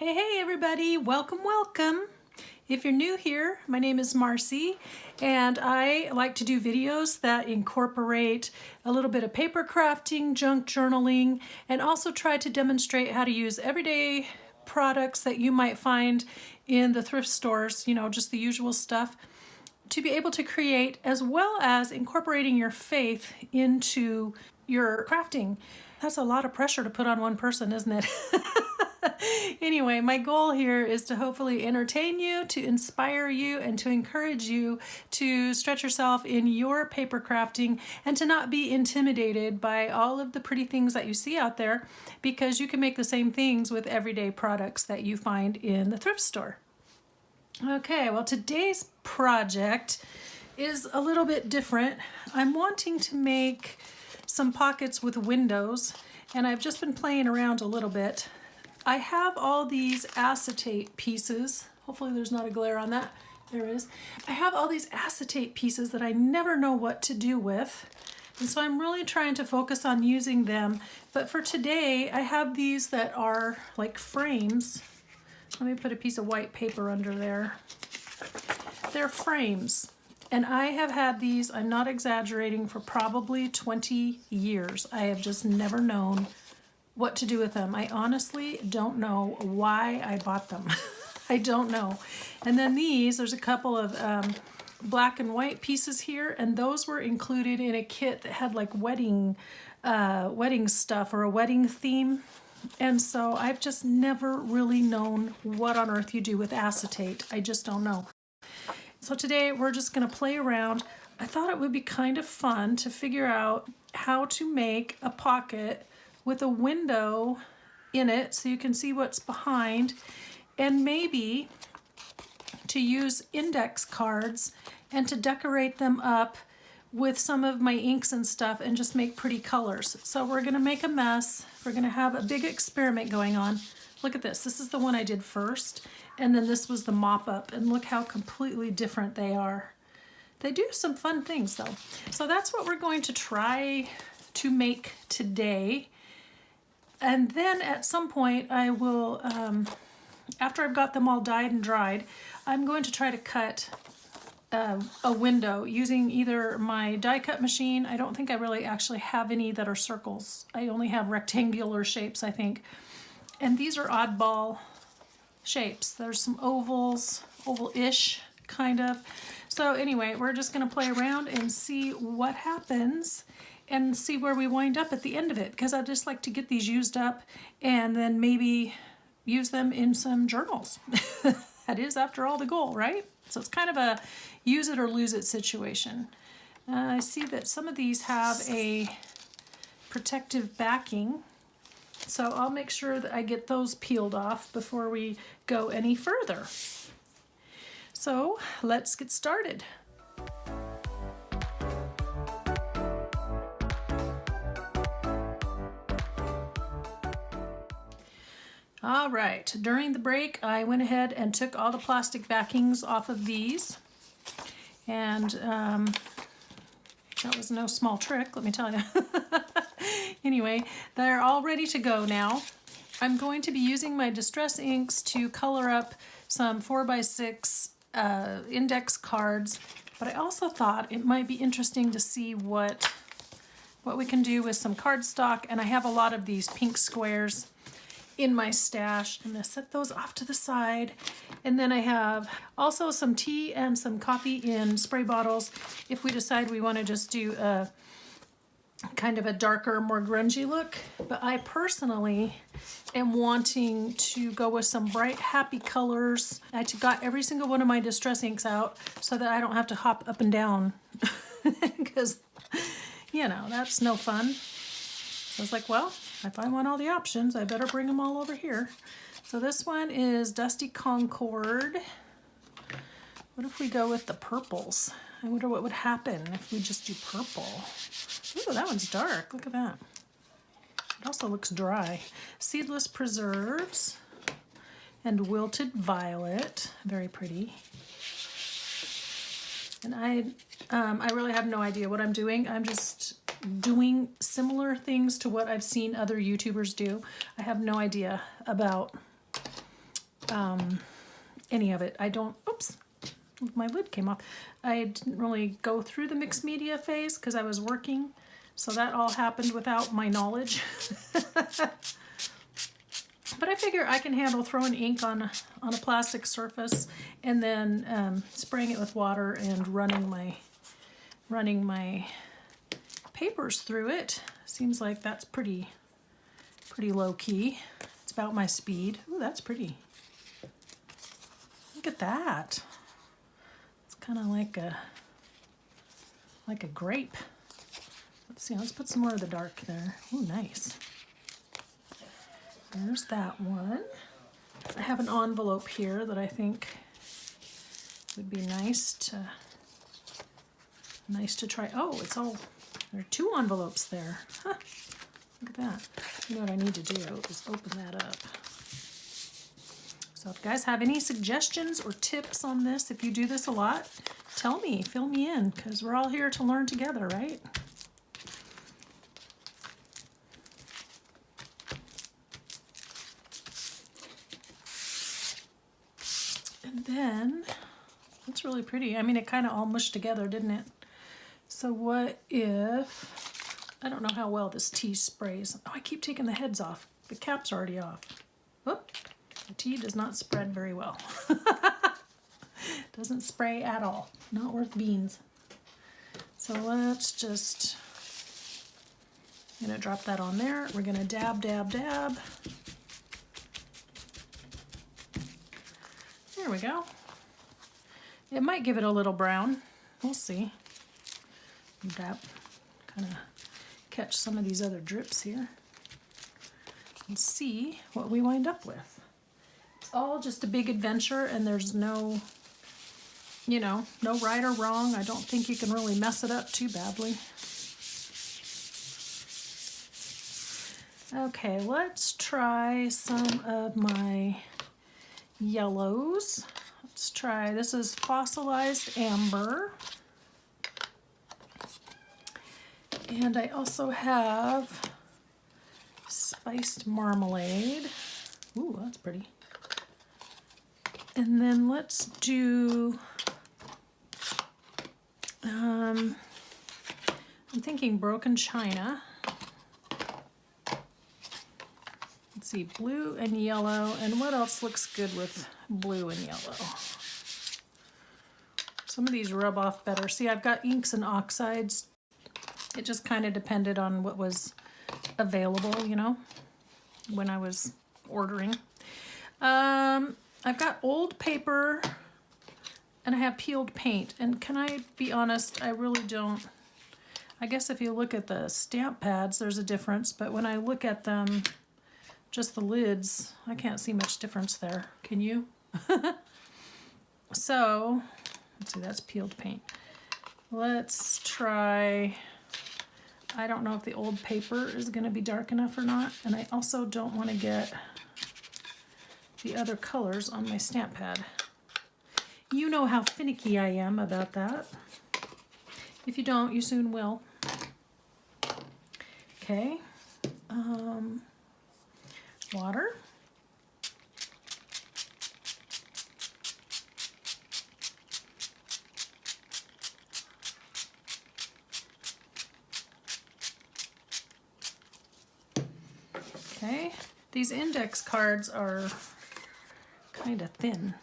Hey everybody, welcome. If you're new here, my name is Marcy and I like to do videos that incorporate a little bit of paper crafting, junk journaling, and also try to demonstrate how to use everyday products that you might find in the thrift stores, just the usual stuff, to be able to create, as well as incorporating your faith into your crafting. That's a lot of pressure to put on one person, isn't it? Anyway, my goal here is to hopefully entertain you, to inspire you, and to encourage you to stretch yourself in your paper crafting and to not be intimidated by all of the pretty things that you see out there, because you can make the same things with everyday products that you find in the thrift store. Okay, well, today's project is a little bit different. I'm wanting to make some pockets with windows, and I've just been playing around a little bit. I have all these acetate pieces. Hopefully there's not a glare on that. There is. I have all these acetate pieces that I never know what to do with. And so I'm really trying to focus on using them. But for today, I have these that are like frames. Let me put a piece of white paper under there. They're frames. And I have had these, I'm not exaggerating, for probably 20 years. I have just never known what to do with them. I honestly don't know why I bought them. I don't know. And then there's a couple of black and white pieces here, and those were included in a kit that had like wedding stuff or a wedding theme. And so I've just never really known what on earth you do with acetate. I just don't know. So today we're just going to play around. I thought it would be kind of fun to figure out how to make a pocket with a window in it so you can see what's behind, and maybe to use index cards and to decorate them up with some of my inks and stuff and just make pretty colors. So we're going to make a mess. We're going to have a big experiment going on. Look at this. This is the one I did first, and then this was the mop up, and look how completely different they are. They do some fun things though. So that's what we're going to try to make today. And then at some point I will, after I've got them all dyed and dried, I'm going to try to cut a window using either my die cut machine. I don't think I really actually have any that are circles. I only have rectangular shapes, I think. And these are oddball shapes. There's some ovals, oval-ish kind of. So anyway, we're just gonna play around and see what happens and see where we wind up at the end of it, because I just like to get these used up and then maybe use them in some journals. That is, after all, the goal, right? So it's kind of a use it or lose it situation. I see that some of these have a protective backing, so I'll make sure that I get those peeled off before we go any further. So let's get started. All right, during the break, I went ahead and took all the plastic backings off of these. And that was no small trick, let me tell you. Anyway, they're all ready to go now. I'm going to be using my Distress inks to color up some 4x6 index cards, but I also thought it might be interesting to see what we can do with some cardstock, and I have a lot of these pink squares in my stash. I'm going to set those off to the side, and then I have also some tea and some coffee in spray bottles if we decide we want to just do a kind of a darker, more grungy look. But I personally am wanting to go with some bright, happy colors. I got every single one of my Distress inks out so that I don't have to hop up and down because, that's no fun. So I was like, well, if I want all the options, I better bring them all over here. So this one is Dusty Concord. What if we go with the purples? I wonder what would happen if we just do purple. Ooh, that one's dark. Look at that. It also looks dry. Seedless Preserves and Wilted Violet. Very pretty. And I really have no idea what I'm doing. I'm just doing similar things to what I've seen other YouTubers do. I have no idea about any of it. I don't, oops, my lid came off. I didn't really go through the mixed media phase because I was working. So that all happened without my knowledge. But I figure I can handle throwing ink on a plastic surface and then spraying it with water and running my papers through it. Seems like that's pretty low key. It's about my speed. Ooh, that's pretty. Look at that. It's kind of like a grape. Let's see, let's put some more of the dark there. Ooh, nice. There's that one. I have an envelope here that I think would be nice to try. Oh, it's all, there are 2 envelopes there. Huh. Look at that. You know what I need to do is open that up. So if you guys have any suggestions or tips on this, if you do this a lot, tell me, fill me in, because we're all here to learn together, right? And then, that's really pretty. I mean, it kind of all mushed together, didn't it? So what if, I don't know how well this tea sprays. Oh, I keep taking the heads off. The cap's already off. Whoop, the tea does not spread very well. Doesn't spray at all. Not worth beans. So let's just, I'm gonna drop that on there. We're gonna dab, dab, dab. There we go. It might give it a little brown. We'll see. Dab, kind of catch some of these other drips here and see what we wind up with. It's all just a big adventure, and there's no, you know, no right or wrong. I don't think you can really mess it up too badly. Okay, let's try some of my yellows. Let's try, this is fossilized amber. And I also have spiced marmalade. Ooh, that's pretty. And then let's do, I'm thinking broken china. Let's see, blue and yellow. And what else looks good with blue and yellow? Some of these rub off better. See, I've got inks and oxides. It just kind of depended on what was available, you know, when I was ordering. I've got old paper and I have peeled paint. And can I be honest, I really don't. I guess if you look at the stamp pads, there's a difference. But when I look at them, just the lids, I can't see much difference there. Can you? So, let's see, that's peeled paint. Let's try, I don't know if the old paper is going to be dark enough or not. And I also don't want to get the other colors on my stamp pad. You know how finicky I am about that. If you don't, you soon will. Okay. Water. Okay, these index cards are kind of thin.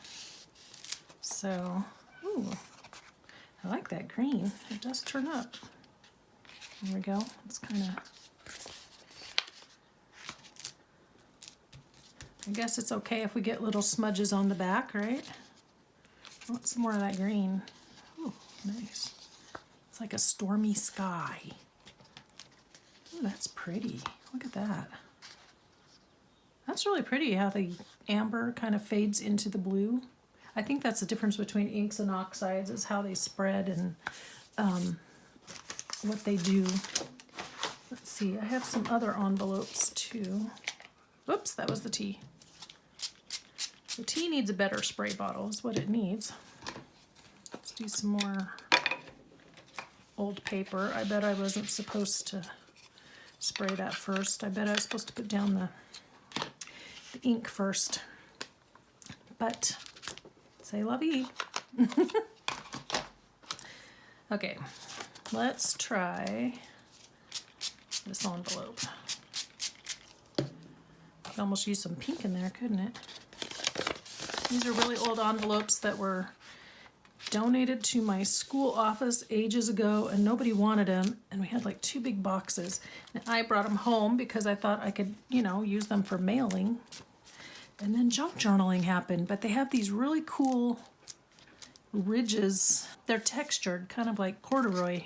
So, ooh, I like that green. It does turn up. There we go. It's kind of, I guess it's okay if we get little smudges on the back, right? I want some more of that green. Ooh, nice. It's like a stormy sky. Ooh, that's pretty. Look at that. That's really pretty how the amber kind of fades into the blue. I think that's the difference between inks and oxides, is how they spread and what they do. Let's see, I have some other envelopes too. Whoops, that was the tea. The tea needs a better spray bottle is what it needs. Let's do some more old paper. I bet I wasn't supposed to spray that first. I bet I was supposed to put down the ink first. but c'est la vie. Okay, let's try this envelope. Could almost use some pink in there, couldn't it? These are really old envelopes that were donated to my school office ages ago, and nobody wanted them, and we had like 2 big boxes, and I brought them home because I thought I could, you know, use them for mailing. And then junk journaling happened, but they have these really cool ridges. They're textured, kind of like corduroy.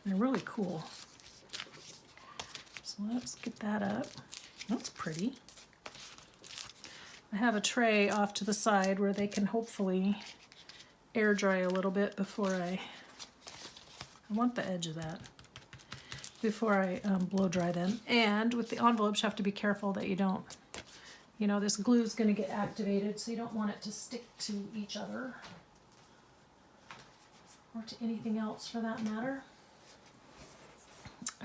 They're really cool. So let's get that up. That's pretty. I have a tray off to the side where they can hopefully air dry a little bit before I want the edge of that, before I blow dry them. And with the envelopes, you have to be careful that you don't, you know, this glue is going to get activated, so you don't want it to stick to each other or to anything else for that matter.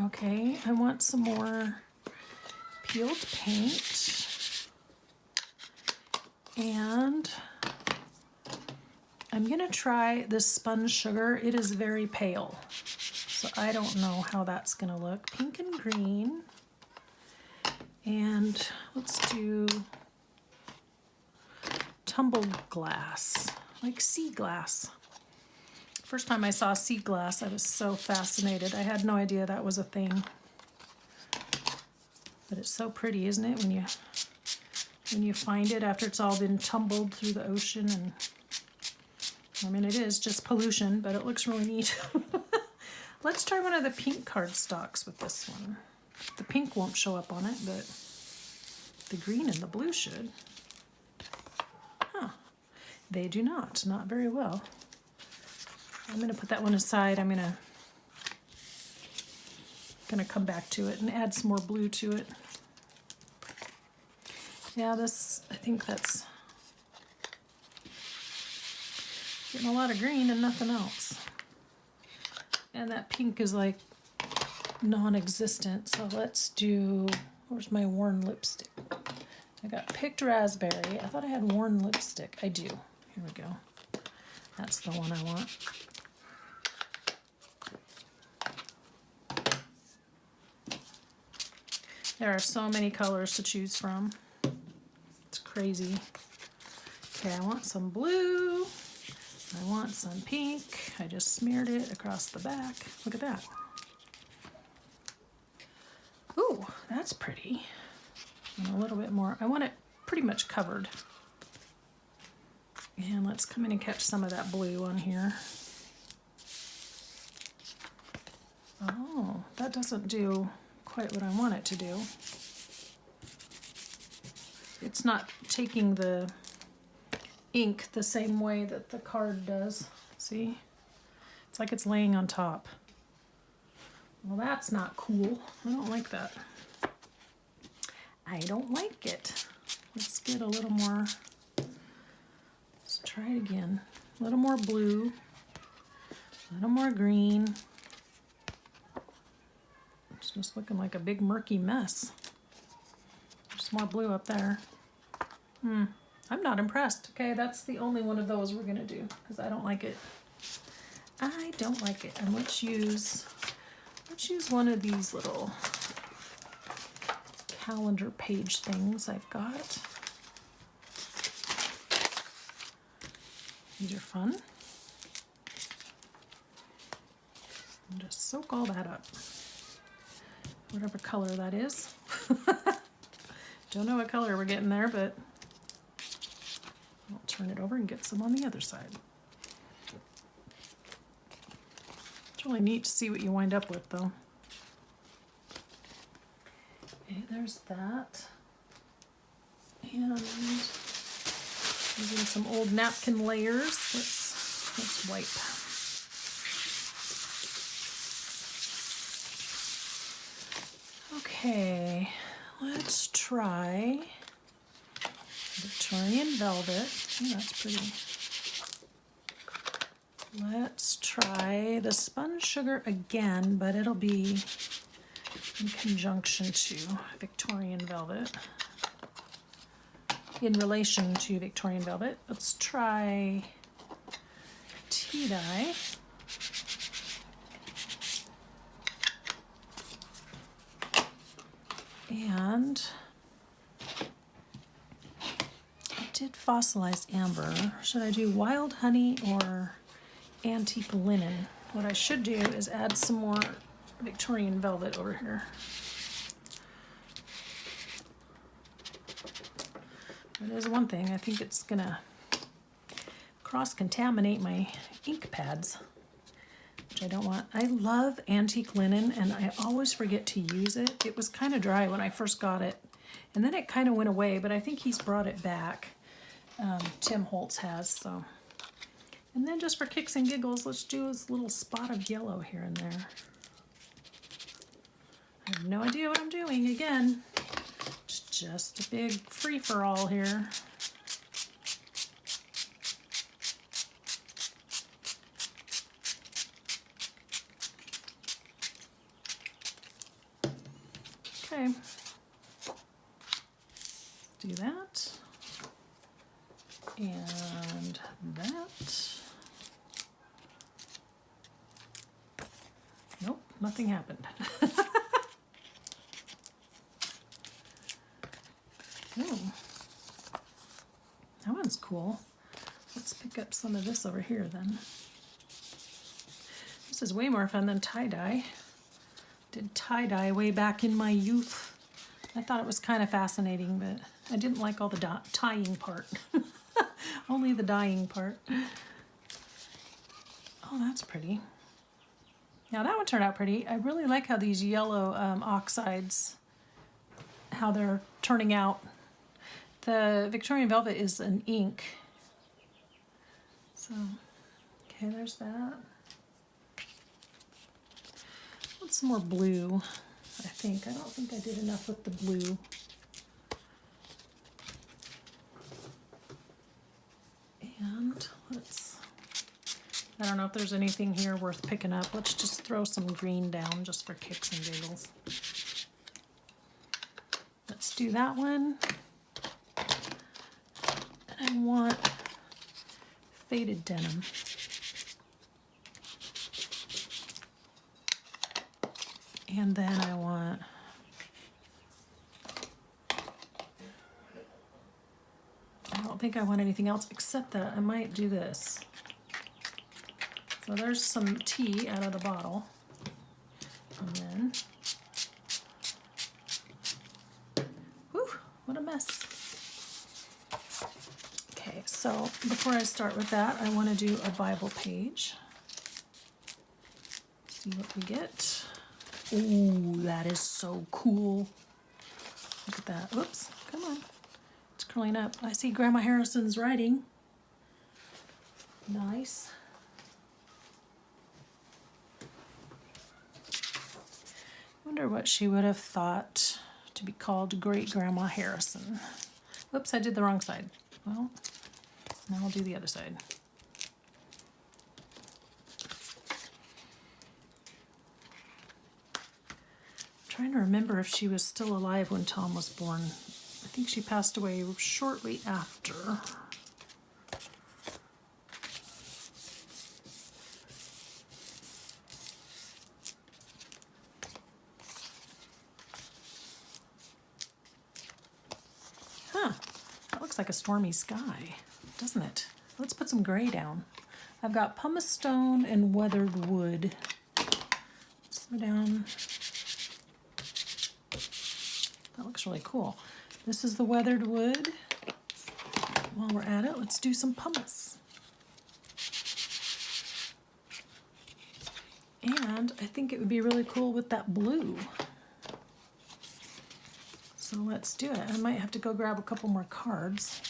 Okay, I want some more peeled paint, and I'm gonna try this sponge sugar. It is very pale, so I don't know how that's gonna look. Pink and green, and let's do tumbled glass, like sea glass. First time I saw sea glass, I was so fascinated. I had no idea that was a thing. But it's so pretty, isn't it, when you find it after it's all been tumbled through the ocean. And I mean, it is just pollution, but it looks really neat. Let's try one of the pink cardstocks with this one. The pink won't show up on it, but the green and the blue should. Huh. They do not very well. I'm going to put that one aside. I'm going to come back to it and add some more blue to it. Yeah, this, I think that's getting a lot of green and nothing else. And that pink is like non-existent. So let's do, where's my worn lipstick? I got picked raspberry. I thought I had worn lipstick. I do. Here we go. That's the one I want. There are so many colors to choose from. It's crazy. Okay, I want some blue. I want some pink. I just smeared it across the back. Look at that. Ooh, that's pretty. And a little bit more. I want it pretty much covered. And let's come in and catch some of that blue on here. Oh, that doesn't do quite what I want it to do. It's not taking the ink the same way that the card does. See? It's like it's laying on top. Well, that's not cool. I don't like that. I don't like it. Let's get a little more. Let's try it again. A little more blue. A little more green. It's just looking like a big murky mess. There's more blue up there. I'm not impressed. Okay, that's the only one of those we're gonna do because I don't like it. I don't like it. And let's use one of these little calendar page things I've got. These are fun. And just soak all that up. Whatever color that is. Don't know what color we're getting there, but I'll turn it over and get some on the other side. It's really neat to see what you wind up with, though. Okay, there's that. And using some old napkin layers. Let's wipe. Okay, let's try Victorian velvet. Oh, that's pretty. Let's try the sponge sugar again, but it'll be in conjunction to Victorian velvet. in relation to Victorian velvet. Let's try tea dye. And I did fossilized amber. Should I do wild honey or antique linen? What I should do is add some more Victorian velvet over here. That is one thing. I think it's gonna cross-contaminate my ink pads, which I don't want. I love antique linen and I always forget to use it. It was kind of dry when I first got it and then it kind of went away, but I think he's brought it back. Tim Holtz has, so. And then just for kicks and giggles, let's do this little spot of yellow here and there. I have no idea what I'm doing again. It's just a big free-for-all here. Okay. Do that. And that. Nope, nothing happened. Oh, that one's cool. Let's pick up some of this over here then. This is way more fun than tie-dye. Did tie-dye way back in my youth. I thought it was kind of fascinating, but I didn't like all the tying part. Only the dyeing part. Oh, that's pretty. Now that one turned out pretty. I really like how these yellow oxides, how they're turning out. The Victorian velvet is an ink. So, okay, there's that. Want some more blue, I think. I don't think I did enough with the blue. And I don't know if there's anything here worth picking up. Let's just throw some green down just for kicks and giggles. Let's do that one. And I want faded denim. And then I want I don't think I want anything else except that I might do this. So there's some tea out of the bottle. And then, whew, what a mess. Okay, so before I start with that, I want to do a Bible page. See what we get. Ooh, that is so cool. Look at that. Oops, come on. It's curling up. I see Grandma Harrison's writing. Nice. I wonder what she would have thought to be called Great Grandma Harrison. Whoops, I did the wrong side. Well, now I'll do the other side. Trying to remember if she was still alive when Tom was born. I think she passed away shortly after. Huh, that looks like a stormy sky, doesn't it? Let's put some gray down. I've got pumice stone and weathered wood. Let's go down. That looks really cool. This is the weathered wood. While we're at it, let's do some pumice. And I think it would be really cool with that blue. So let's do it. I might have to go grab a couple more cards.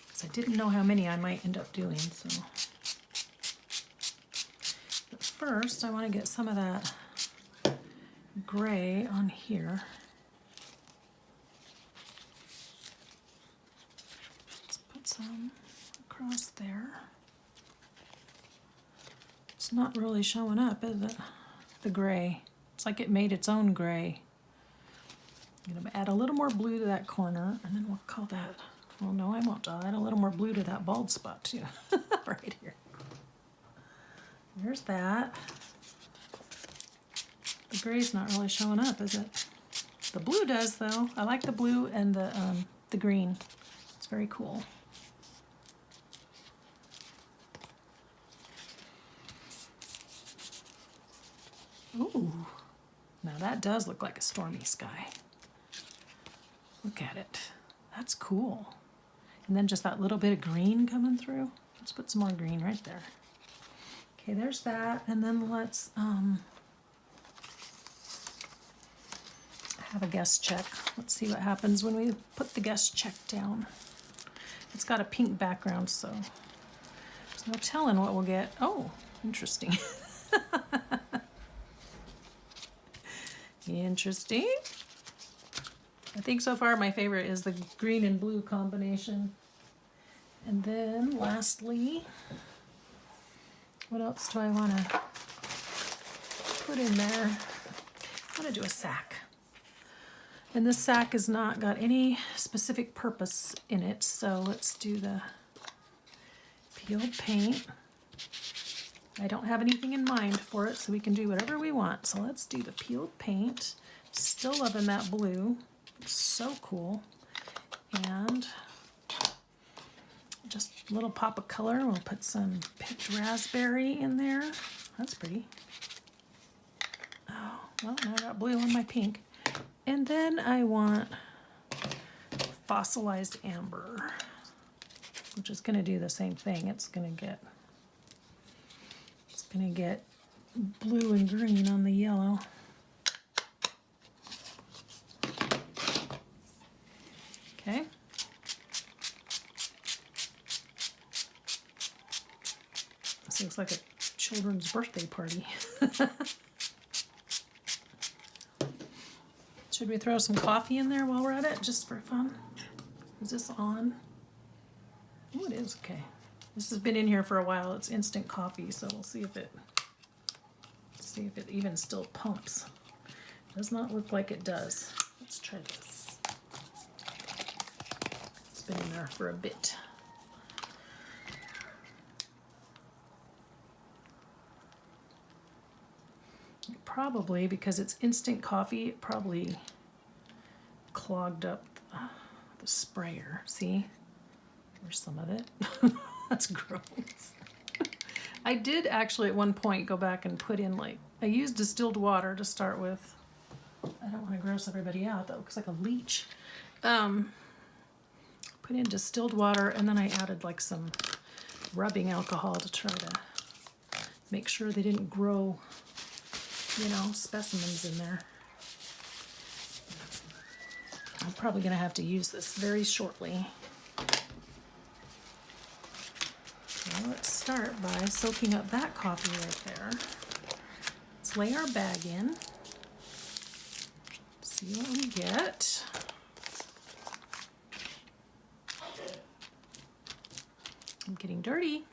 Because I didn't know how many I might end up doing, so. First, I want to get some of that gray on here. Let's put some across there. It's not really showing up, is it? the gray. It's like it made its own gray. I'm gonna add a little more blue to that corner, and then we'll call that, well, no, I won't. I'll add a little more blue to that bald spot too, right here. There's that. The gray's not really showing up, is it? The blue does, though. I like the blue and the green. It's very cool. Ooh, now that does look like a stormy sky. Look at it. That's cool. And then just that little bit of green coming through. Let's put some more green right there. Okay, there's that. And then let's have a guess check. Let's see what happens when we put the guess check down. It's got a pink background, so there's no telling what we'll get. Oh, interesting. Interesting. I think so far my favorite is the green and blue combination. And then lastly, what else do I want to put in there? I want to do a sack. And this sack has not got any specific purpose in it, so let's do the peeled paint. I don't have anything in mind for it, so we can do whatever we want. So let's do the peeled paint. Still loving that blue. It's so cool. And just a little pop of color. We'll put some picked raspberry in there. That's pretty. Oh, well, now I got blue on my pink. And then I want fossilized amber, which is going to do the same thing. It's going to get blue and green on the yellow. Okay. This looks like a children's birthday party. Should we throw some coffee in there while we're at it, just for fun? Is this on? Oh, it is. Okay. This has been in here for a while. It's instant coffee, so we'll see if it even still pumps. Does not look like it does. Let's try this. It's been in there for a bit. Probably, because it's instant coffee, it probably clogged up the sprayer. See? There's some of it. That's gross. I did actually at one point go back and put in, like, I used distilled water to start with. I don't want to gross everybody out. That looks like a leech. Put in distilled water, and then I added like some rubbing alcohol to try to make sure they didn't grow, you know, specimens in there. I'm probably going to have to use this very shortly. So let's start by soaking up that coffee right there. Let's lay our bag in. See what we get. I'm getting dirty.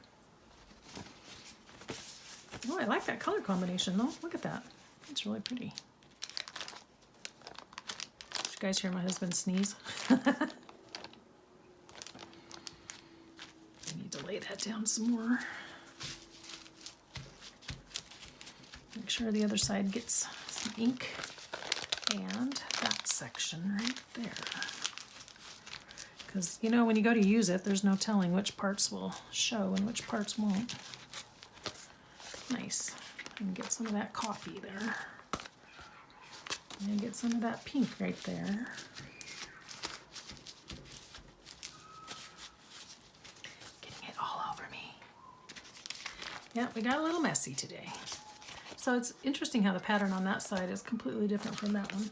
Oh, I like that color combination though. Look at that. It's really pretty. Did you guys hear my husband sneeze? I need to lay that down some more. Make sure the other side gets some ink. And that section right there. Because, you know, when you go to use it, there's no telling which parts will show and which parts won't. Nice. And get some of that coffee there. And get some of that pink right there. Getting it all over me. Yeah, we got a little messy today. So it's interesting how the pattern on that side is completely different from that one.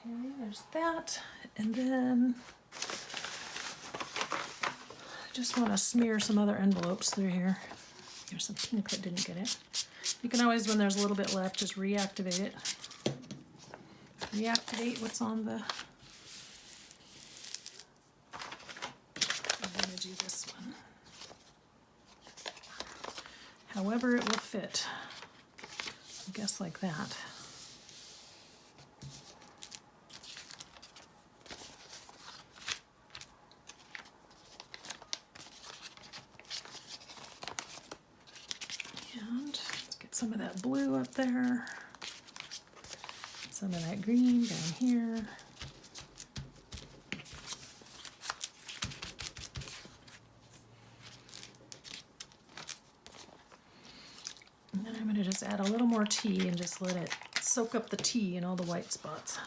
Okay, there's that. And then I just want to smear some other envelopes through here. There's some pink that didn't get it. You can always, when there's a little bit left, just reactivate it. Reactivate what's on the... I'm going to do this one. However it will fit. I guess like that. And let's get some of that blue up there. Some of that green down here. And then I'm going to just add a little more tea and just let it soak up the tea in all the white spots.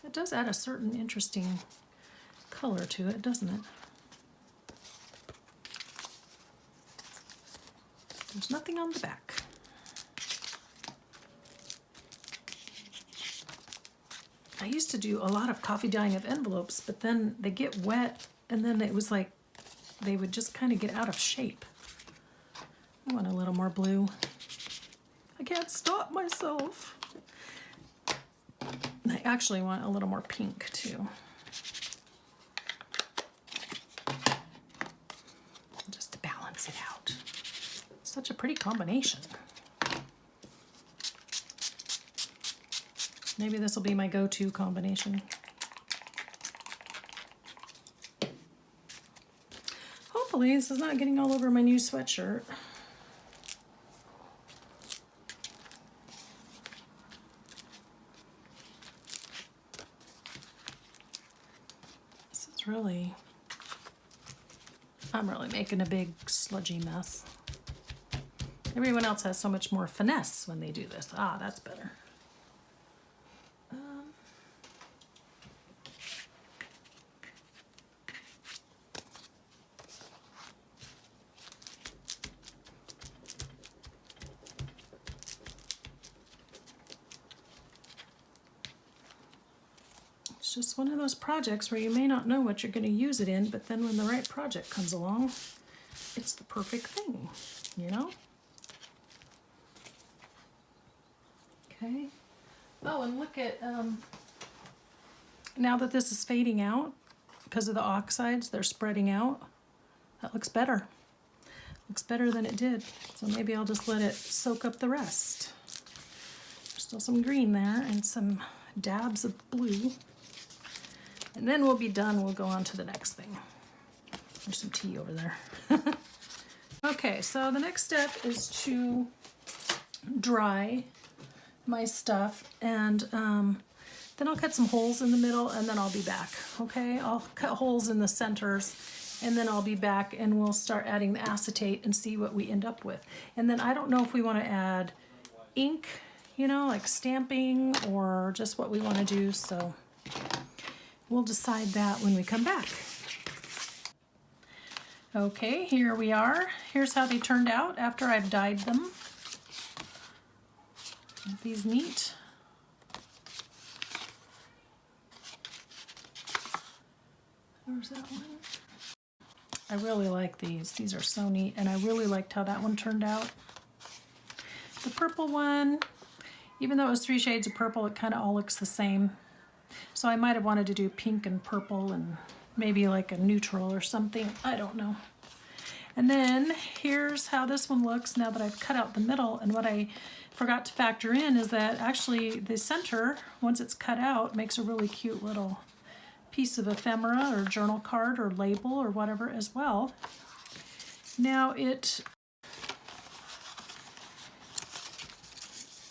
It does add a certain interesting color to it, doesn't it? There's nothing on the back. I used to do a lot of coffee dyeing of envelopes, but then they get wet and then it was like they would just kind of get out of shape. I want a little more blue. I can't stop myself. I actually want a little more pink too. Just to balance it out. Such a pretty combination. Maybe this will be my go-to combination. Hopefully this is not getting all over my new sweatshirt. This is really, I'm really making a big sludgy mess. Everyone else has so much more finesse when they do this. Ah, that's better. It's just one of those projects where you may not know what you're going to use it in, but then when the right project comes along, it's the perfect thing, you know? Okay. Oh, and look at, now that this is fading out, because of the oxides, they're spreading out. That looks better. Looks better than it did. So maybe I'll just let it soak up the rest. There's still some green there and some dabs of blue. And then we'll be done. We'll go on to the next thing. There's some tea over there. Okay, so the next step is to dry my stuff, and then I'll cut some holes in the middle and then I'll be back. Okay, I'll cut holes in the centers and then I'll be back and we'll start adding the acetate and see what we end up with. And then I don't know if we want to add ink, you know, like stamping, or just what we want to do, so we'll decide that when we come back. Okay, here we are. Here's how they turned out after I've dyed them. Aren't these neat? Where's that one? I really like these. These are so neat, and I really liked how that one turned out. The purple one, even though it was 3 shades of purple, it kind of all looks the same. So I might have wanted to do pink and purple and maybe like a neutral or something. I don't know. And then here's how this one looks now that I've cut out the middle. And what I forgot to factor in is that actually the center, once it's cut out, makes a really cute little piece of ephemera or journal card or label or whatever as well. Now it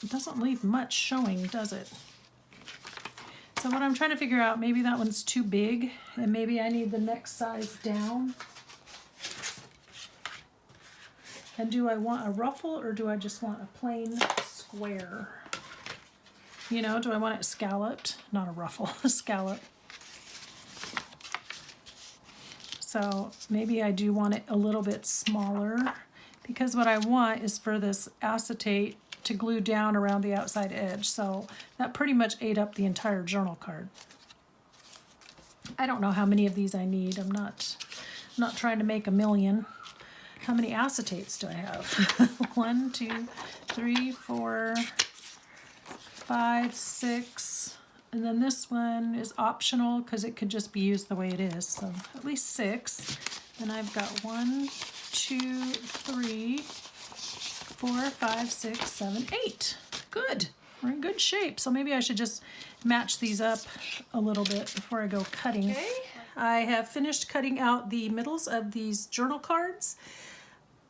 doesn't leave much showing, does it? So what I'm trying to figure out, maybe that one's too big and maybe I need the next size down. And do I want a ruffle or do I just want a plain square? You know, do I want it scalloped? Not a ruffle, a scallop. So maybe I do want it a little bit smaller, because what I want is for this acetate to glue down around the outside edge. So that pretty much ate up the entire journal card. I don't know how many of these I need. I'm not trying to make a million. How many acetates do I have? 1, 2, 3, 4, 5, 6. And then this one is optional because it could just be used the way it is. So at least 6. And I've got 1, 2, 3, 4, 5, 6, 7, 8. Good. We're in good shape. So maybe I should just match these up a little bit before I go cutting. Okay. I have finished cutting out the middles of these journal cards.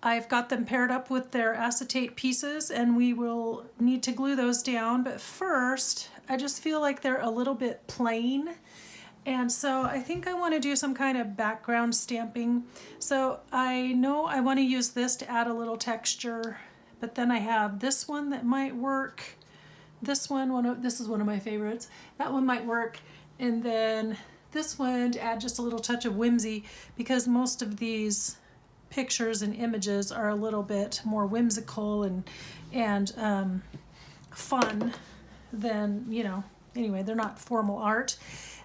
I've got them paired up with their acetate pieces, and we will need to glue those down. But first, I just feel like they're a little bit plain. And so I think I want to do some kind of background stamping. So I know I want to use this to add a little texture, but then I have this one that might work. This one, this is one of my favorites. That one might work. And then this one to add just a little touch of whimsy, because most of these pictures and images are a little bit more whimsical and fun than, you know, anyway, they're not formal art.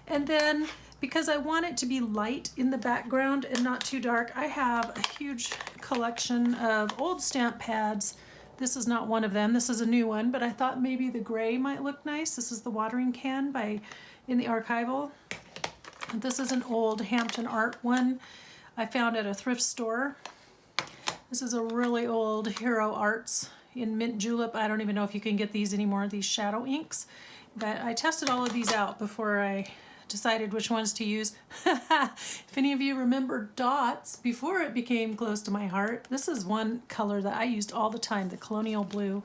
And then because I want it to be light in the background and not too dark, I have a huge collection of old stamp pads. This is not one of them. This is a new one, but I thought maybe the gray might look nice. This is the watering can in the archival. And this is an old Hampton Art one I found at a thrift store. This is a really old Hero Arts in mint julep. I don't even know if you can get these anymore, these shadow inks. But I tested all of these out before I decided which ones to use. If any of you remember dots before it became close to my heart, this is one color that I used all the time, the colonial blue.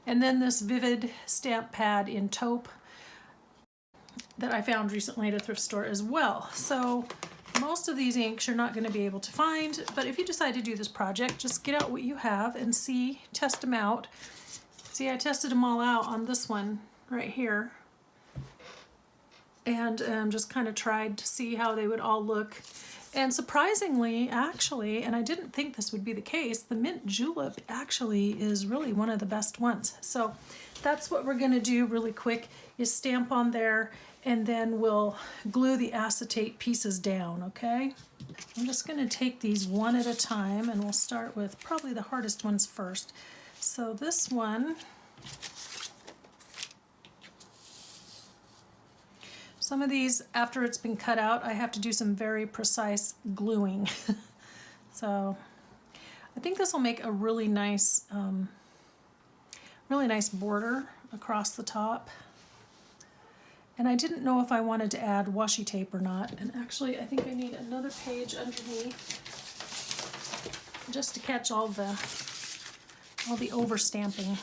And then this vivid stamp pad in taupe that I found recently at a thrift store as well. So most of these inks you're not going to be able to find, but if you decide to do this project, just get out what you have and see, test them out. See, I tested them all out on this one right here, and just kind of tried to see how they would all look. And surprisingly, actually, and I didn't think this would be the case, the mint julep actually is really one of the best ones. So that's what we're going to do really quick, is stamp on there, and then we'll glue the acetate pieces down, okay? I'm just going to take these one at a time, and we'll start with probably the hardest ones first. So this one, some of these, after it's been cut out, I have to do some very precise gluing. So I think this will make a really nice border across the top. And I didn't know if I wanted to add washi tape or not. And actually, I think I need another page underneath just to catch all the overstamping.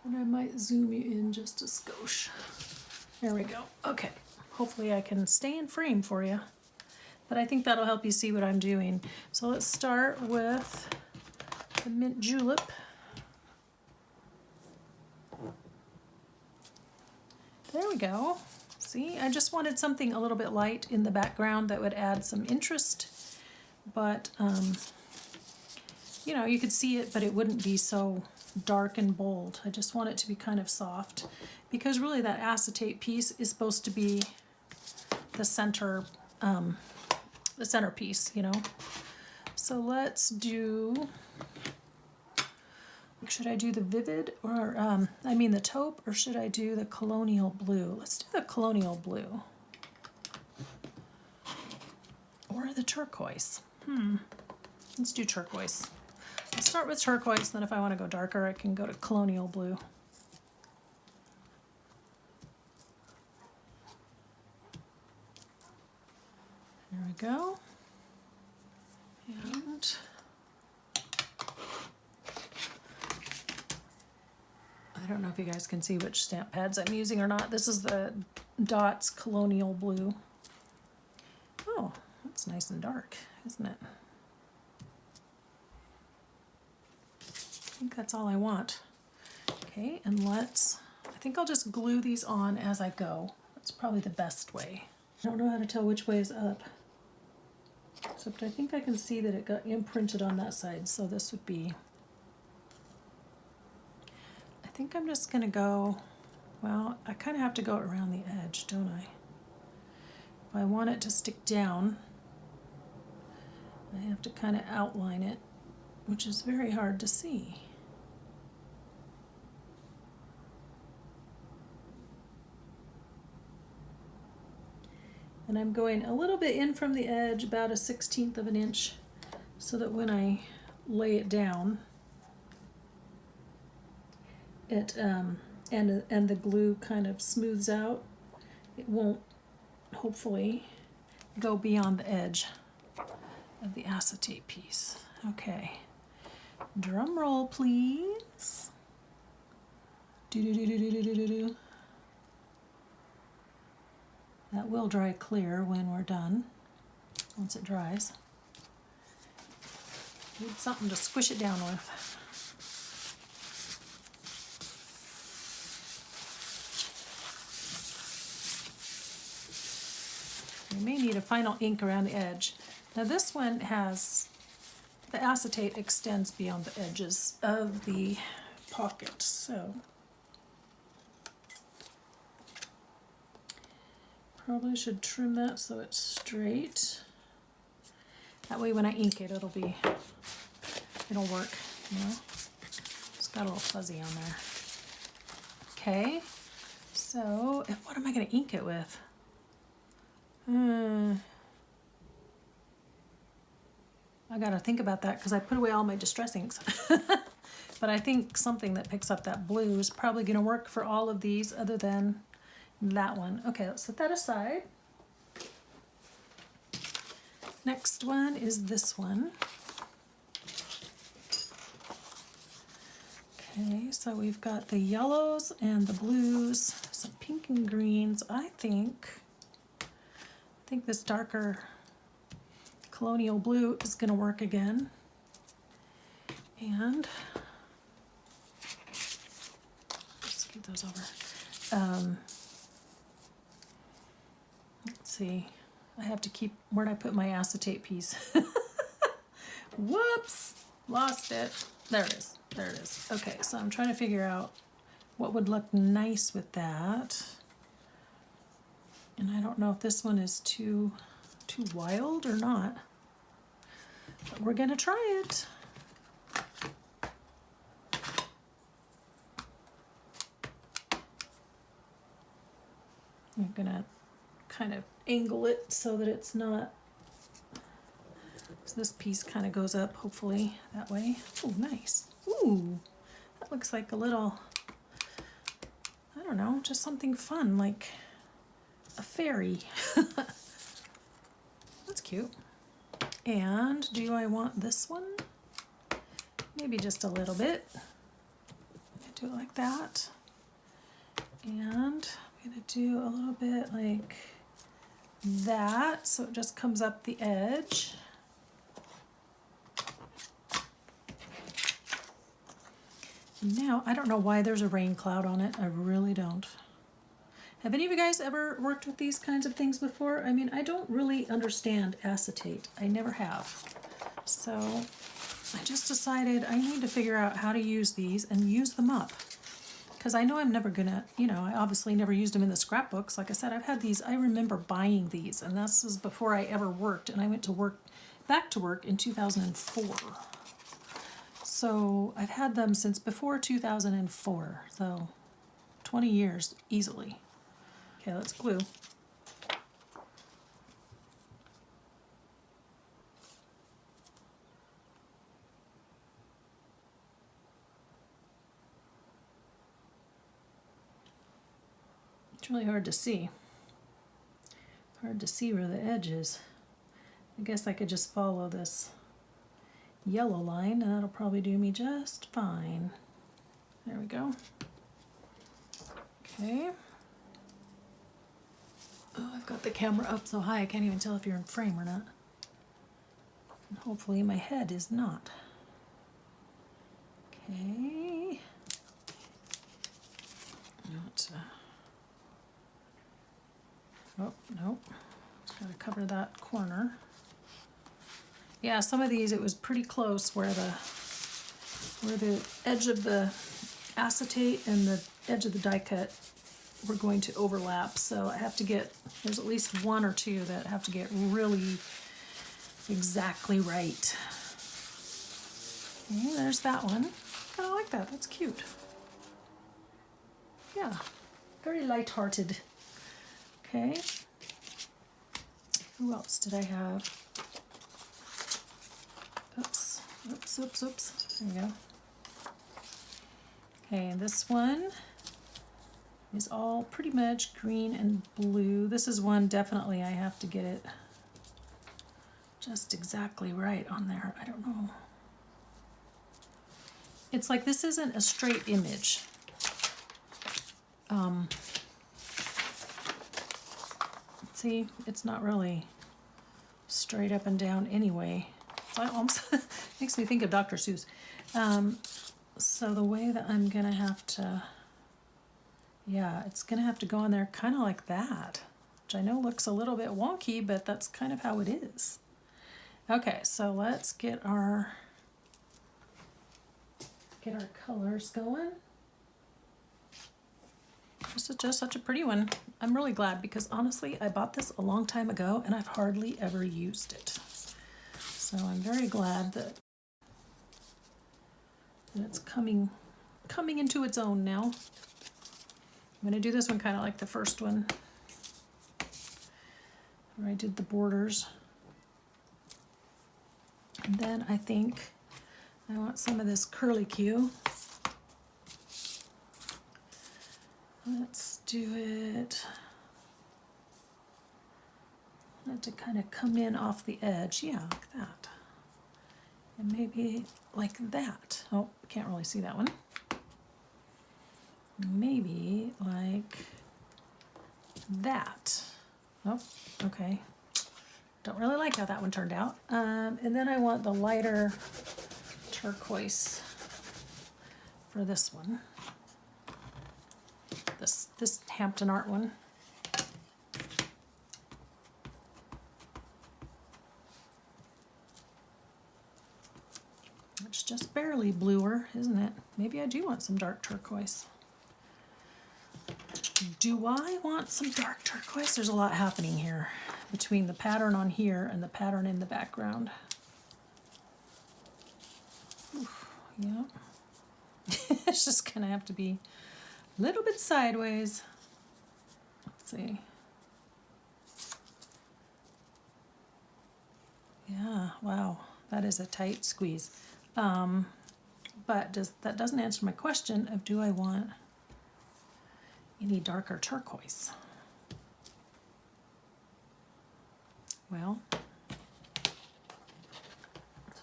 And I might zoom you in just a skosh. There we go. Okay. Hopefully I can stay in frame for you. But I think that'll help you see what I'm doing. So let's start with the mint julep. There we go. See, I just wanted something a little bit light in the background that would add some interest. But, you know, you could see it, but it wouldn't be so dark and bold. I just want it to be kind of soft, because really that acetate piece is supposed to be the centerpiece, you know. So let's do, should I do the vivid or the taupe, or should I do the colonial blue? Let's do the colonial blue or the turquoise. Let's do turquoise. I'll start with turquoise, then if I want to go darker, I can go to colonial blue. There we go. And I don't know if you guys can see which stamp pads I'm using or not. This is the Dots Colonial Blue. Oh, that's nice and dark, isn't it? I think that's all I want. Okay, and I think I'll just glue these on as I go. That's probably the best way. I don't know how to tell which way is up, except I think I can see that it got imprinted on that side, so this would be, I think I'm just gonna go, well, I kind of have to go around the edge, don't I? If I want it to stick down, I have to kind of outline it, which is very hard to see. And I'm going a little bit in from the edge, about 1/16 of an inch, so that when I lay it down, it and the glue kind of smooths out. It won't, hopefully, go beyond the edge of the acetate piece. Okay, drum roll, please. Do-do-do-do-do-do-do-do. That will dry clear when we're done, once it dries. Need something to squish it down with. We may need a final ink around the edge. Now this one has, the acetate extends beyond the edges of the pocket, so probably should trim that so it's straight. That way when I ink it, it'll work, you know. It's got a little fuzzy on there. Okay, so what am I gonna ink it with? I gotta think about that because I put away all my distress inks. But I think something that picks up that blue is probably gonna work for all of these other than that one. Okay, let's set that aside. Next one is this one. Okay, so we've got the yellows and the blues, some pink and greens. I think this darker colonial blue is going to work again. And let's get those over. Let's see. I have to keep, where'd I put my acetate piece? Whoops, lost it. There it is. There it is. Okay, so I'm trying to figure out what would look nice with that. And I don't know if this one is too wild or not. But we're gonna try it. I'm gonna kind of angle it so that it's not, so this piece kind of goes up hopefully that way. Oh, nice. Ooh, that looks like a little, I don't know, just something fun, like a fairy. That's cute. And do I want this one? Maybe just a little bit. Do it like that. And I'm gonna do a little bit like that, so it just comes up the edge. Now, I don't know why there's a rain cloud on it. I really don't. Have any of you guys ever worked with these kinds of things before? I mean, I don't really understand acetate. I never have. So I just decided I need to figure out how to use these and use them up. Because I know I'm never gonna, you know, I obviously never used them in the scrapbooks. Like I said, I've had these, I remember buying these, and this was before I ever worked, and I went to work, back to work in 2004. So I've had them since before 2004, so 20 years easily. Okay, let's glue. It's really hard to see. Hard to see where the edge is. I guess I could just follow this yellow line and that'll probably do me just fine. There we go. Okay. Oh, I've got the camera up so high I can't even tell if you're in frame or not. And hopefully my head is not. Okay. Oh, nope. Just gotta cover that corner. Yeah, some of these it was pretty close where the edge of the acetate and the edge of the die cut were going to overlap. So I have to get, there's at least one or two that have to get really exactly right. Okay, there's that one. Kind of like that. That's cute. Yeah, very light-hearted. Okay. Who else did I have? Oops, oops, oops, oops. There you go. Okay, and this one is all pretty much green and blue. This is one definitely I have to get it just exactly right on there. I don't know. It's like this isn't a straight image. See, it's not really straight up and down anyway. So it almost makes me think of Dr. Seuss. So the way that I'm gonna have to, yeah, it's gonna have to go on there kind of like that, which I know looks a little bit wonky, but that's kind of how it is. Okay, so let's get our colors going. This is just such a pretty one. I'm really glad because honestly, I bought this a long time ago and I've hardly ever used it. So I'm very glad that it's coming into its own now. I'm gonna do this one kind of like the first one, where I did the borders. And then I think I want some of this curlicue. Let's do it. I want it to kind of come in off the edge. Yeah, like that. And maybe like that. Oh, can't really see that one. Maybe like that. Oh, okay. Don't really like how that one turned out. And then I want the lighter turquoise for this one. This Hampton Art one. It's just barely bluer, isn't it? Maybe I do want some dark turquoise. Do I want some dark turquoise? There's a lot happening here between the pattern on here and the pattern in the background. Oof, yeah. It's just gonna have to be a little bit sideways. Let's see. Yeah, wow, that is a tight squeeze. But that doesn't answer my question of do I want any darker turquoise? Well, there's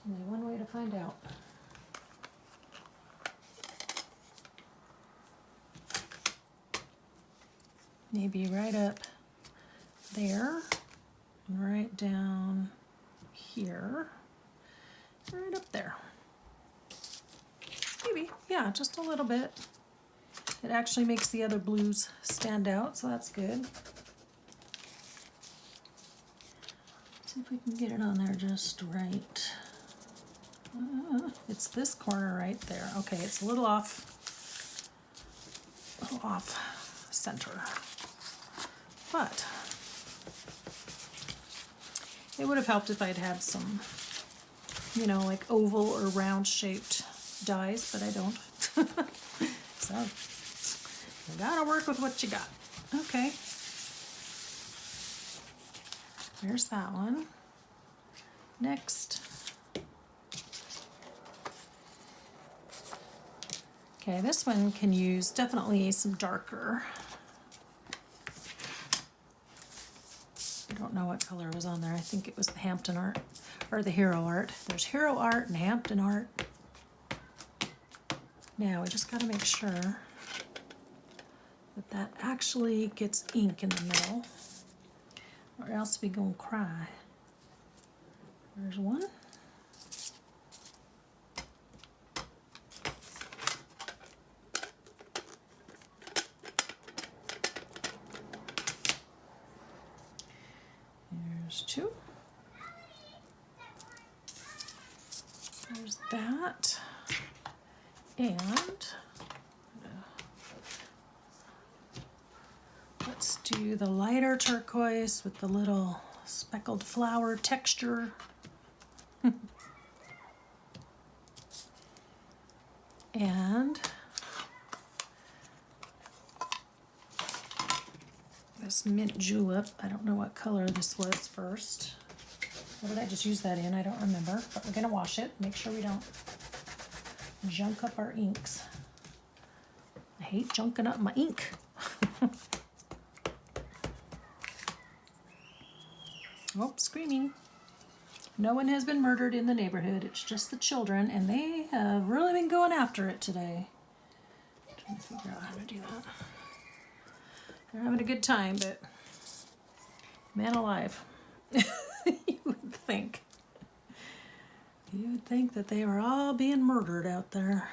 only one way to find out. Maybe right up there, and right down here, right up there. Maybe, yeah, just a little bit. It actually makes the other blues stand out, so that's good. See if we can get it on there just right. It's this corner right there. Okay, it's a little off center. But it would have helped if I'd had some, you know, like oval or round shaped dies, but I don't. So you gotta work with what you got. Okay. There's that one. Next. Okay, this one can use definitely some darker. I don't know what color was on there. I think it was the Hampton Art or the Hero Art. There's Hero Art and Hampton Art. Now we just got to make sure that actually gets ink in the middle, or else we gonna cry. There's one. There's two. There's that. And let's do the lighter turquoise with the little speckled flower texture. And this mint julep. I don't know what color this was first. What did I just use that in? I don't remember, but we're gonna wash it. Make sure we don't junk up our inks. I hate junking up my ink. Oh, screaming. No one has been murdered in the neighborhood. It's just the children, and they have really been going after it today. I'm trying to figure out how to do that. They're having a good time, but man alive. You would think. You would think that they were all being murdered out there.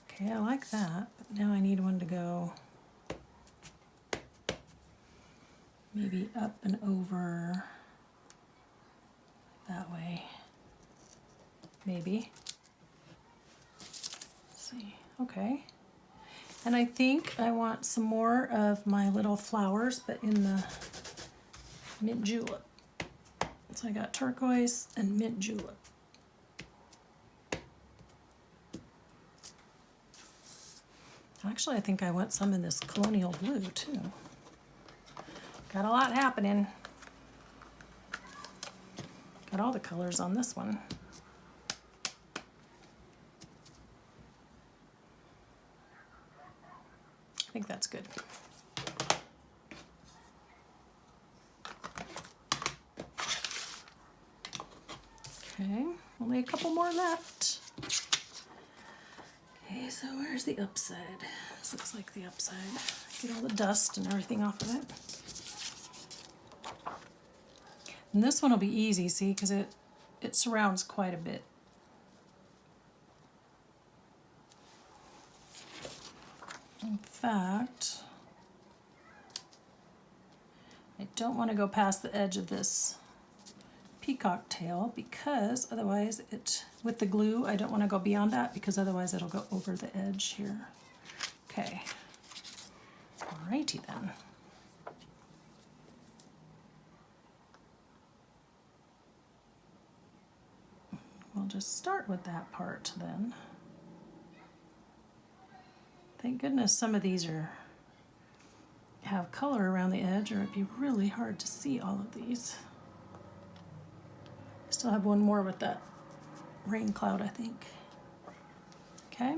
Okay, I like that, but now I need one to go maybe up and over that way. Maybe. Let's see. Okay. And I think I want some more of my little flowers, but in the mint julep. So I got turquoise and mint julep. Actually, I think I want some in this colonial blue too. Got a lot happening. Got all the colors on this one. I think that's good. Okay, only a couple more left. Okay, so where's the upside? This looks like the upside. Get all the dust and everything off of it. And this one will be easy, see, because it surrounds quite a bit. In fact, I don't want to go past the edge of this peacock tail because otherwise with the glue, I don't want to go beyond that because otherwise it'll go over the edge here. Okay, alrighty then. We'll just start with that part then. Thank goodness some of these have color around the edge, or it'd be really hard to see all of these. Still have one more with that rain cloud, I think. Okay.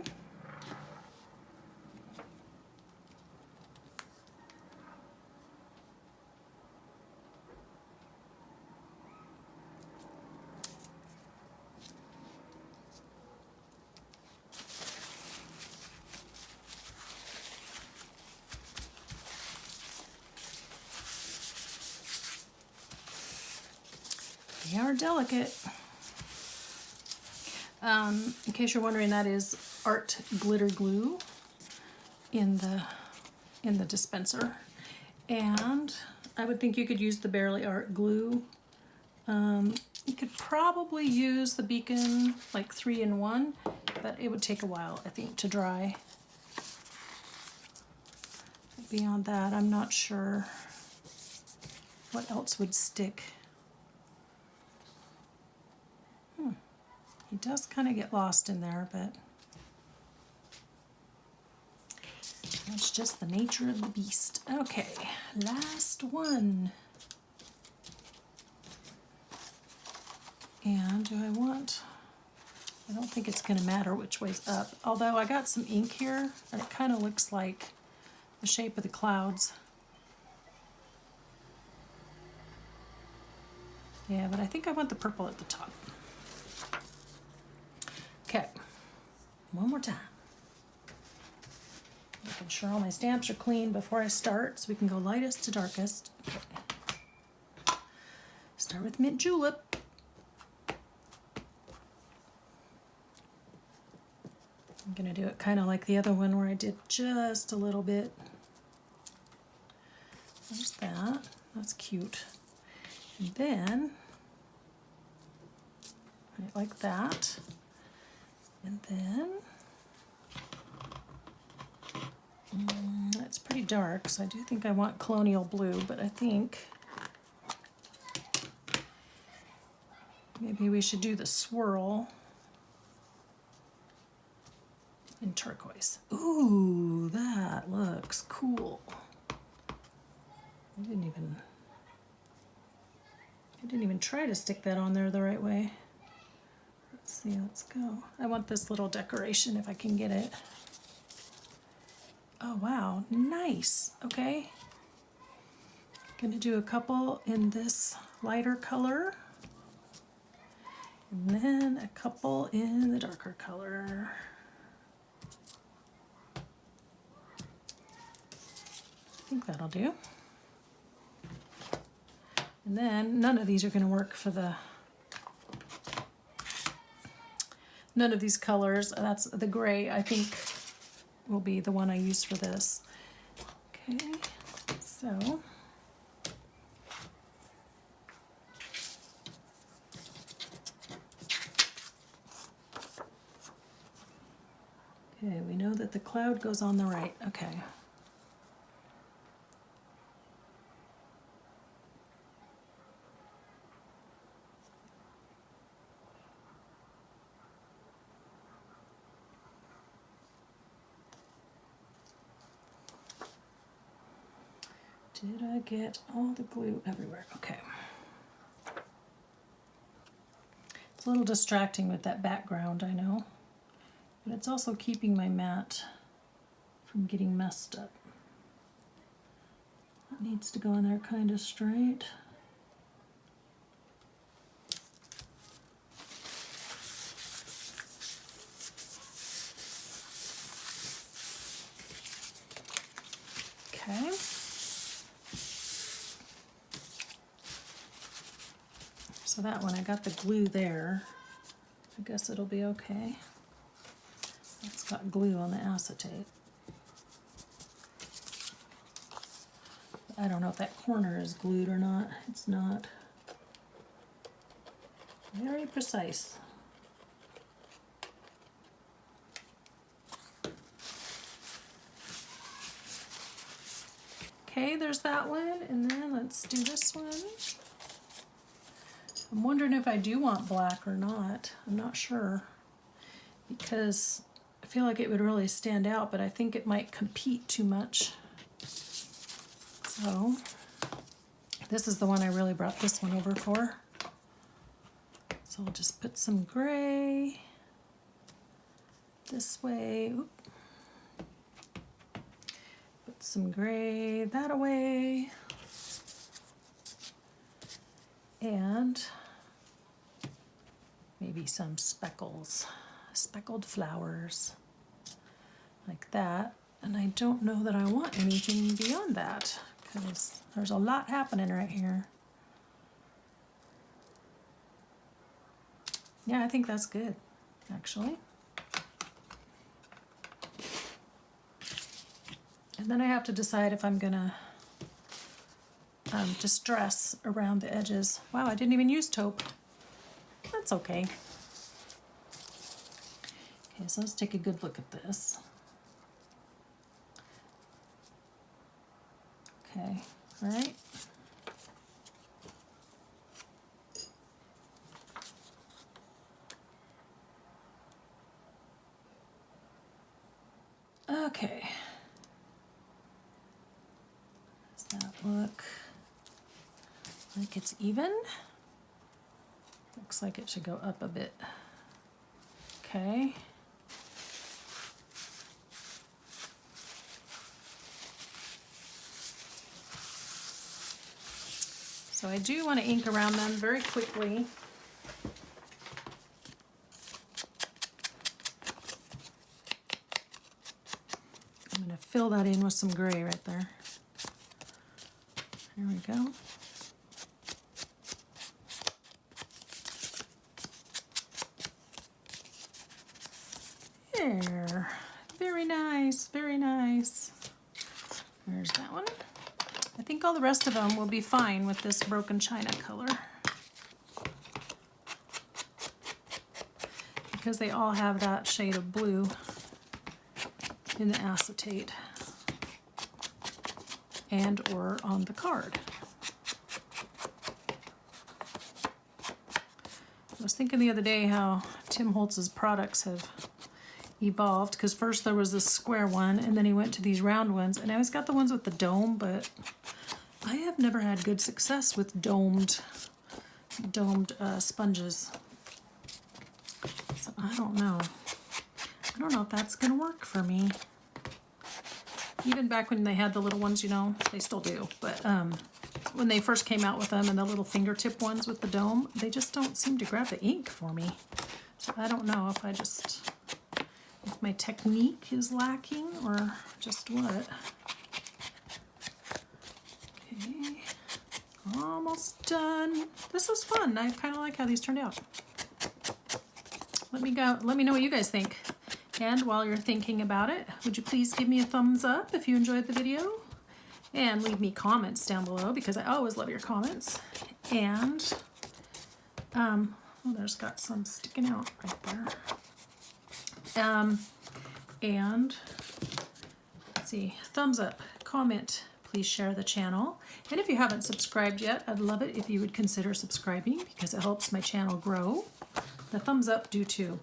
They are delicate. In case you're wondering, that is art glitter glue in the dispenser, and I would think you could use the Barely Art glue. You could probably use the Beacon like 3-in-1, but it would take a while, I think, to dry. Beyond that, I'm not sure what else would stick. He does kind of get lost in there, but that's just the nature of the beast. Okay, last one. And do I want, I don't think it's going to matter which way's up, although I got some ink here and it kind of looks like the shape of the clouds. Yeah, but I think I want the purple at the top. Okay, one more time. Making sure all my stamps are clean before I start so we can go lightest to darkest. Okay. Start with mint julep. I'm gonna do it kind of like the other one where I did just a little bit. There's that, that's cute. And then, right like that. And then, that's pretty dark, so I do think I want colonial blue, but I think maybe we should do the swirl in turquoise. Ooh, that looks cool. I didn't even try to stick that on there the right way. Let's see, let's go. I want this little decoration if I can get it. Oh wow, nice. Okay. Gonna do a couple in this lighter color. And then a couple in the darker color. I think that'll do. And then none of these are gonna work for none of these colors. That's the gray, I think, will be the one I use for this. Okay, so. Okay, we know that the cloud goes on the right. Okay. Did I get all the glue everywhere? Okay. It's a little distracting with that background, I know. But it's also keeping my mat from getting messed up. That needs to go in there kind of straight. Okay. So that one, I got the glue there. I guess it'll be okay. It's got glue on the acetate. I don't know if that corner is glued or not. It's not. Very precise. Okay, there's that one, and then let's do this one. I'm wondering if I do want black or not. I'm not sure, because I feel like it would really stand out, but I think it might compete too much. So this is the one I really brought this one over for. So I'll just put some gray this way. Oop. Put some gray that away. And maybe some speckles, speckled flowers like that. And I don't know that I want anything beyond that, because there's a lot happening right here. Yeah, I think that's good, actually. And then I have to decide if I'm gonna distress around the edges. Wow, I didn't even use taupe. That's okay. Okay, so let's take a good look at this. Okay, all right. Okay. Does that look like it's even? Looks like it should go up a bit. Okay. So I do want to ink around them very quickly. I'm going to fill that in with some gray right there. There we go. There. Very nice, very nice. There's that one. I think all the rest of them will be fine with this broken china color, because they all have that shade of blue in the acetate and or on the card. I was thinking the other day how Tim Holtz's products have evolved, because first there was this square one and then he went to these round ones, and now he's got the ones with the dome, but I have never had good success with domed sponges. So I don't know. I don't know if that's gonna work for me. Even back when they had the little ones, you know, they still do, but when they first came out with them and the little fingertip ones with the dome, they just don't seem to grab the ink for me. So I don't know if if my technique is lacking or just what. Okay, almost done. This was fun. I kind of like how these turned out. Let me know what you guys think. And while you're thinking about it, would you please give me a thumbs up if you enjoyed the video? And leave me comments down below, because I always love your comments. And, oh, there's got some sticking out right there. And let's see, thumbs up, comment, please share the channel. And if you haven't subscribed yet, I'd love it if you would consider subscribing, because it helps my channel grow. The thumbs up do too.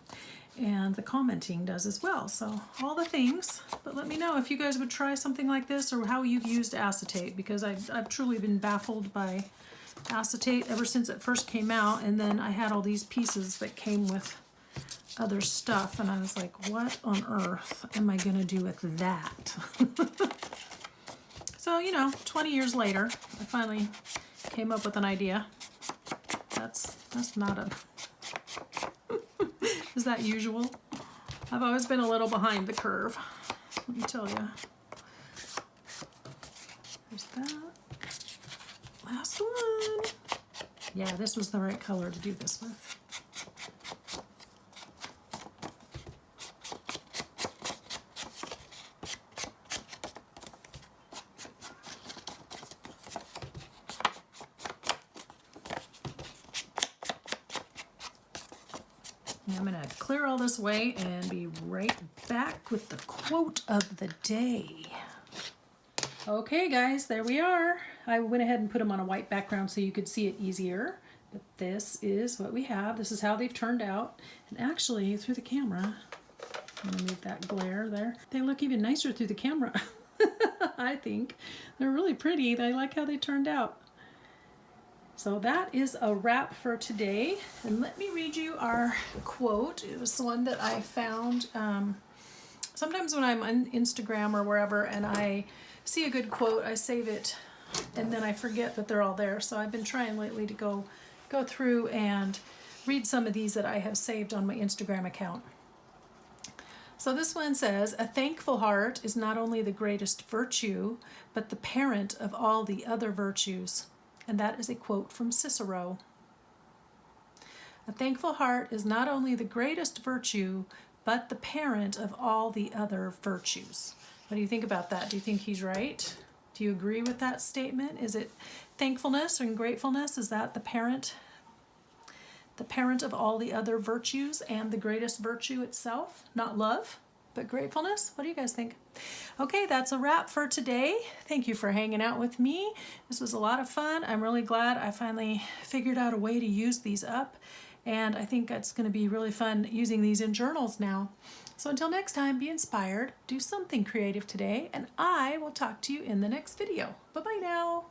And the commenting does as well. So all the things, but let me know if you guys would try something like this or how you've used acetate, because I've truly been baffled by acetate ever since it first came out. And then I had all these pieces that came with other stuff, and I was like, what on earth am I gonna do with that? So, you know, 20 years later, I finally came up with an idea. That's not a... Is that usual? I've always been a little behind the curve, let me tell you. There's that. Last one. Yeah, this was the right color to do this with. I'm going to clear all this away and be right back with the quote of the day. Okay guys, there we are. I went ahead and put them on a white background so you could see it easier. But this is what we have. This is how they've turned out. And actually, through the camera, I'm going to move that glare there. They look even nicer through the camera, I think. They're really pretty. I like how they turned out. So that is a wrap for today. And let me read you our quote. It was one that I found sometimes when I'm on Instagram or wherever and I see a good quote, I save it and then I forget that they're all there. So I've been trying lately to go through and read some of these that I have saved on my Instagram account. So this one says, "A thankful heart is not only the greatest virtue, but the parent of all the other virtues." And that is a quote from Cicero. A thankful heart is not only the greatest virtue, but the parent of all the other virtues. What do you think about that? Do you think he's right? Do you agree with that statement? Is it thankfulness and gratefulness? Is that the parent of all the other virtues and the greatest virtue itself? Not love, but gratefulness? What do you guys think? Okay, that's a wrap for today. Thank you for hanging out with me. This was a lot of fun. I'm really glad I finally figured out a way to use these up, and I think it's going to be really fun using these in journals now. So until next time, be inspired, do something creative today, and I will talk to you in the next video. Bye-bye now.